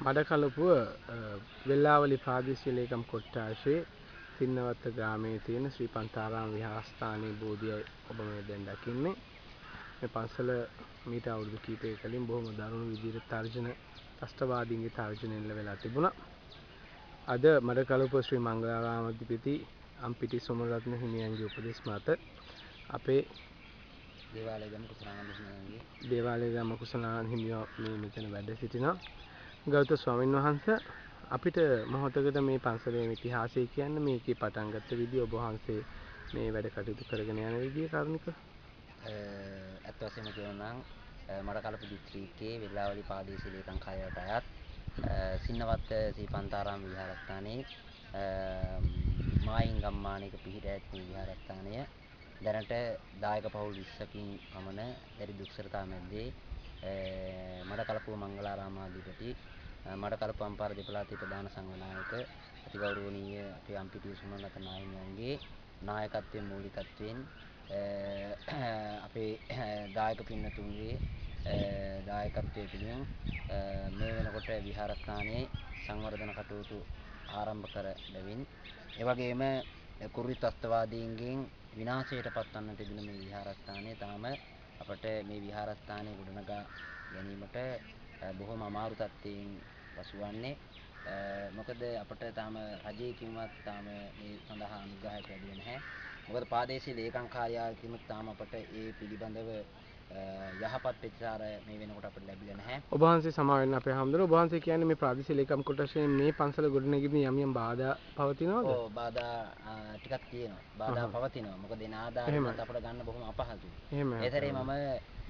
මඩකලපුව වෙල්ලාවලි ප්‍රාදේශීය ලේකම් කොට්ඨාශයේ සින්නවත්ත ග්‍රාමයේ තියෙන ශ්‍රී පන්තාරාම විහාරස්ථානයේ බෝධියයි ඔබ මේ දැන් දකින්නේ. මේ පන්සල මීට අවුරුදු කිහිපයක කලින් බොහොම දරුණු විදිහට ත්‍රස්තවාදීන්ගේ තර්ජනයෙන් එල්ල වෙලා තිබුණා. අද මඩකලපුව ශ්‍රී මංගලාරාමාධිපති අම්පිටි සොමරත්න හිමියන්ගේ උපදෙස් මත අපේ දේවාලයගම කුසලානන්ද හිමියෝ මේ මෙතන වැඩ සිටිනවා. ගෞතම ස්වාමීන් වහන්සේ අපිට මොහොතකට මේ පන්සලේ ඉතිහාසය කියන්න මේකේ පටන් ගත්ත විදිය ඔබ වහන්සේ මේ වැඩ කටයුතු කරගෙන යන විදිය කරුණික ඇත්ත වශයෙන්ම කියනවා නම් මඩකලපු දිස්ත්‍රික්කයේ වෙල්ලාවලි ප්‍රාදේශීය ලේකම් කාර්යාලයට අයත් සින්නවත්ත ශ්‍රී පන්තාරාම විහාරස්ථානයේ මායින් ගම්මානයක පිහිට ඇති විහාරස්ථානය දැනට දායක පවුල් 20කින් පමණ දැඩි දුක්සරතා මැද්දේ මඩකලපුව මංගලාරාමාධිපති මඩකලපුව අම්පාර දෙපළාතේ ප්‍රධාන සංඝනායක අතිගෞරවනීය අපේ අම්පිටිය සුමනරත්න නාහිමියන්ගේ නායකත්වයෙන් මූලිකත්වයෙන් අපේ දායක පින්නතුන්ගේ දායකත්වයේ පිළිවෙන් මේ වෙනකොට විහාරස්ථානයේ සංවර්ධන කටයුතු ආරම්භ කර බැවින් එවැගේම කුරුලි ත්‍රස්තවාදීන්ගෙන් විනාශයට පත්වන්නට තිබෙන මේ විහාරස්ථානය තාම අපට මේ විහාරස්ථානයේ ගොඩනගා ගැනීමට බොහොම අමාරු තත්ත්වයෙන් පසුවන්නේ. මොකද අපට තාම රජයකින්වත් තාම මේ සඳහා අනුග්‍රහයක් ලැබෙන්නේ නැහැ. මොකද ප්‍රාදේශීය ලේකම් කාර්යාලයකින්වත් තාම අපට ඒ පිළිබඳව යහපත් ප්‍රතිචාර මේ වෙනකොට අපට ලැබිලා නැහැ. ඔබ වහන්සේ සමා වෙන්න අපේ හැමදෙරෝ. ඔබ වහන්සේ කියන්නේ මේ ප්‍රාදේශීය ලේකම් කොටසේ මේ පන්සල ගොඩනැගීමේ යම් බාධා පවතිනවද? ඔව් බාධා ටිකක් තියෙනවා. බාධා පවතිනවා. මොකද ඒ ආධාරات අපට ගන්න බොහොම අපහසුයි. ඒතරේ මම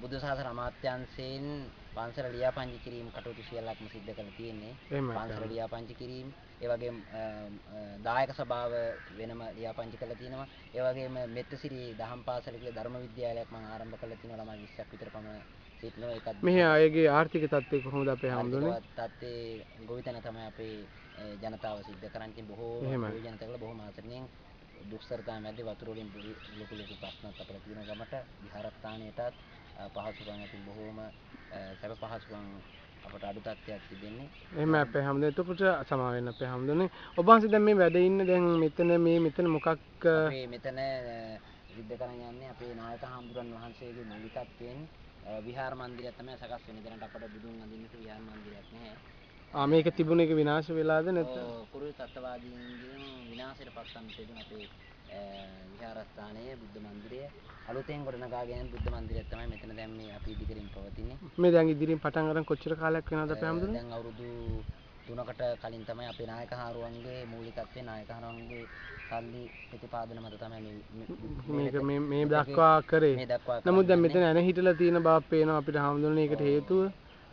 බුද්ධ ශාසන අමාත්‍යාංශයෙන් පන්සල ලියාපදිංචි කිරීම කටයුතු සියල්ලක්ම සිද්ධ කරලා තියෙන්නේ. පන්සල ලියාපදිංචි කිරීම, ඒ වගේම දායක සභාව වෙනම ලියාපදිංචි කරලා තියෙනවා. ඒ වගේම මෙත්තසිරි දහම් පාසල කියලා ධර්ම විද්‍යාලයක් මම ආරම්භ කරලා තියෙනවා. ළමයි 20ක් විතර පමණ සිටිනවා. ඒකත් මෙහි අයගේ ආර්ථික තත්ත්වය කොහොමද අපේ හැමදෙරෝ? තත්ත්වයේ ගොවිතැන තමයි අපේ ජනතාව සිද්ධ කරන්නේ. බොහෝ ජනතාවල බොහොම ආසරණයෙන් දුක්සරතා මැද්දේ වතුර වලින් ලොකු ප්‍රශ්නත් අපිට තියෙන ගමට විහාරස්ථානයටත් පහසුකම් ඇති බොහෝම සැප පහසුකම් අපට අඩු තත්ත්වයක් තිබෙන්නේ. එහෙම අපේ හැමදෙරෝ. එතකොට සමා වෙන්න අපේ හැමදෙරෝනේ. ඔබ වහන්සේ දැන් මේ වැඩ ඉන්න දැන් මෙතන මොකක් අපේ මෙතන සිද්ධ කරන් යන්නේ අපේ නායක හාමුදුරන් වහන්සේගේ මූලිකත්වයෙන් විහාර මන්දිරය තමයි සකස් වෙන්නේ. දැනට අපට බුදුන් අඳින්නට විහාර මන්දිරයක් නැහැ. මේක තිබුණ එක විනාශ වෙලාද නැත්නම් කුරුලි තත්ත්වවාදීන්ගෙන් විනාශයට පත්වන්න තිබුණ අපේ විහාරස්ථානයේ බුද්ධ මන්දිරය අලුතෙන් ගොඩනගා ගැනීම බුද්ධ මන්දිරය තමයි මෙතන දැන් මේ අපි ඉදිරියෙන් පවතින්නේ. මේ දැන් ඉදිරියෙන් පටන් අරන් කොච්චර කාලයක් වෙනවද අපේ හැමදෙරෝ? දැන් අවුරුදු 3කට කලින් තමයි අපේ නායක හාරුවන්ගේ මූලිකත්වයෙන් නායක හාරුවන්ගේ සල්ලි ප්‍රතිපාදන මත තමයි මේ දක්වා කරේ. නමුත් දැන් මෙතන ඇන හිටලා තියෙන බව පේනවා අපිට හැමදෙරෝනේ.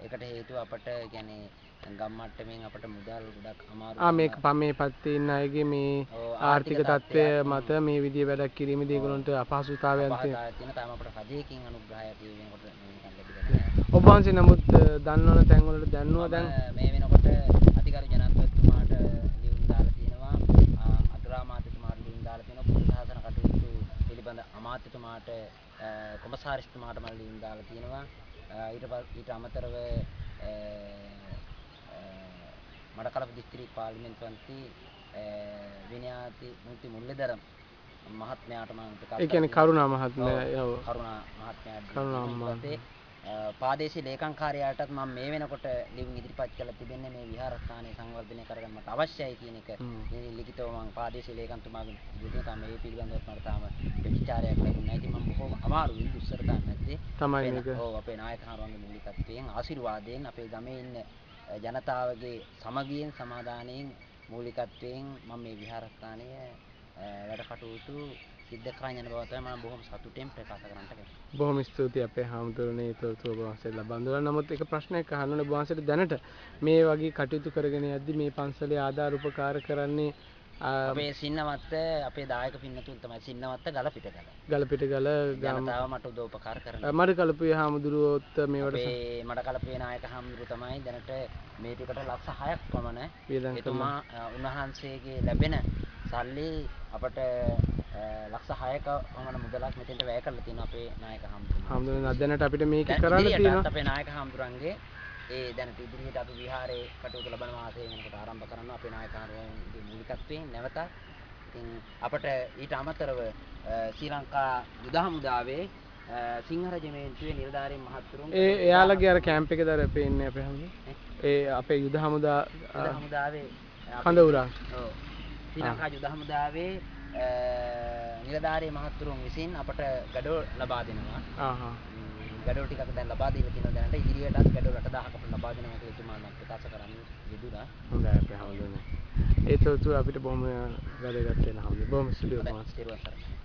ඒකට හේතුව අපට කියන්නේ ගම් මට්ටමින් අපට මුදල් ගොඩක් අමාරු. මේක මේ පැත්තේ ඉන්න අයගේ මේ ආර්ථික තත්ත්වය මත මේ විදිය වැඩක් කිරීමේදී ඒගොල්ලන්ට අපහසුතාවයන් තියෙන තාම අපට රජයකින් අනුග්‍රහයක් වෙනකොට මේක ලැබෙන්නේ. ඔබ වහන්සේ නමුත් දන්නවන තැන් වලට දැන්නවා දැන් මේ වෙනකොට අධිකාරී ජනාධිපතිතුමාට ලියුම් දාලා තියෙනවා. අග්‍රාමාත්‍යතුමාට ලියුම් දාලා තියෙනවා. බුද්ධ ශාසන කටයුතු පිළිබඳ අමාත්‍යතුමාට කොමසාරිස්තුමාට මම ලියුම් දාලා තියෙනවා. ඊට අමතරව මඩකලපු දිස්ත්‍රික් පාර්ලිමේන්තු පන්ති විනයාති මුති මුල්ලේදරම් මහත්මයාට මම ඒ කියන්නේ කරුණා මහත්මයා ප්‍රාදේශීය ලේකම් කාර්යාලයටත් මම මේ වෙනකොට ලියුම් ඉදිරිපත් කරලා තිබෙන්නේ මේ විහාරස්ථානයේ සංවර්ධනය කරගන්නට අවශ්‍යයි කියන එක. මේ ලිඛිතව මම ප්‍රාදේශීය ලේකම්තුමාගෙන් ඉදිරියට තාම මේ පිළිබඳව මට තාම ප්‍රතිචාරයක් ලැබුණේ නැහැ. ඉතින් මම බොහොම අමාරුයි දුස්සරතා මැද්දේ තමයි මේක. අපේ නායක හාරුවන්ගේ මූලිකත්වයෙන් ආශිර්වාදයෙන් අපේ ගමේ ඉන්න ජනතාවගේ සමගියෙන් සමාදානයෙන් මූලිකත්වයෙන් මම මේ විහාරස්ථානය වැඩ කටයුතු සිද්ධ කරගෙන යන බව තමයි මම බොහොම සතුටින් ප්‍රකාශ කරන්නට කැමතියි. බොහොම ස්තුතියි අපේ හාමුදුරනේ තොරතුරු ඔබ වහන්සේට ලබා දුන්නා. නමුත් එක ප්‍රශ්නයක් අහන්න ඕනේ. ඔබ වහන්සේට දැනට මේ වගේ කටයුතු කරගෙන යද්දී මේ පන්සලේ ආධාර උපකාර කරන්නේ අපේ සින්නවත්ත අපේ දායක පින්නතුන් තමයි. සින්නවත්ත ගලපිටගල ජනතාව මට උදව්පකාර කරනවා. මඩකලපුවේ හාමුදුරුවෝත් මේවට අපේ මඩකලපුවේ නායක හාමුදුරුවෝ තමයි දැනට මේ ටිකට ලක්ෂ 6ක් පමණ එතුමා උන්වහන්සේගේ ලැබෙන සල්ලි අපට ලක්ෂ 6ක පමණ මුදලක් මෙතෙන්ට වැය කරලා තියෙනවා අපේ නායක හාමුදුරුවෝ. දැනට අපිට මේක කරන්න තියෙනවා. අපේ නායක හාමුදුරන්ගේ ඒ දැනට ඉදිරියට අපි විහාරයේ කටයුතු ලබන මාසයේ වෙනකොට ආරම්භ කරනවා අපේ නායකවරුන්ගේ මූලිකත්වයෙන් නැවත. ඉතින් අපට ඊට අමතරව ශ්‍රී ලංකා යුද හමුදාවේ සිංහ රෙජිමේන්තුවේ නිලධාරීන් මහත්තුරුන් එයාලගේ අර කැම්ප් එකේ දර පේන්නේ අපේ හැමෝම ඒ අපේ යුද හමුදාවේ කඳවුරා ඔව් ශ්‍රී ලංකා යුද හමුදාවේ නිලධාරී මහත්තුරුන් විසින් අපට gadol ලබා දෙනවා. gadol ටිකක් දැන් ලබා දීලා තියෙනවා දැනට ඉදිරියටත් gadol 8000ක් අපට ලබා දෙනවා කියලා එතුමා ප්‍රකාශ කරන්න යෙදුණා. හොඳයි අපේ හැමෝම. ඒ තොරතුරු අපිට බොහොම වැදගත් වෙනවා. බොහොම ස්තුතියි.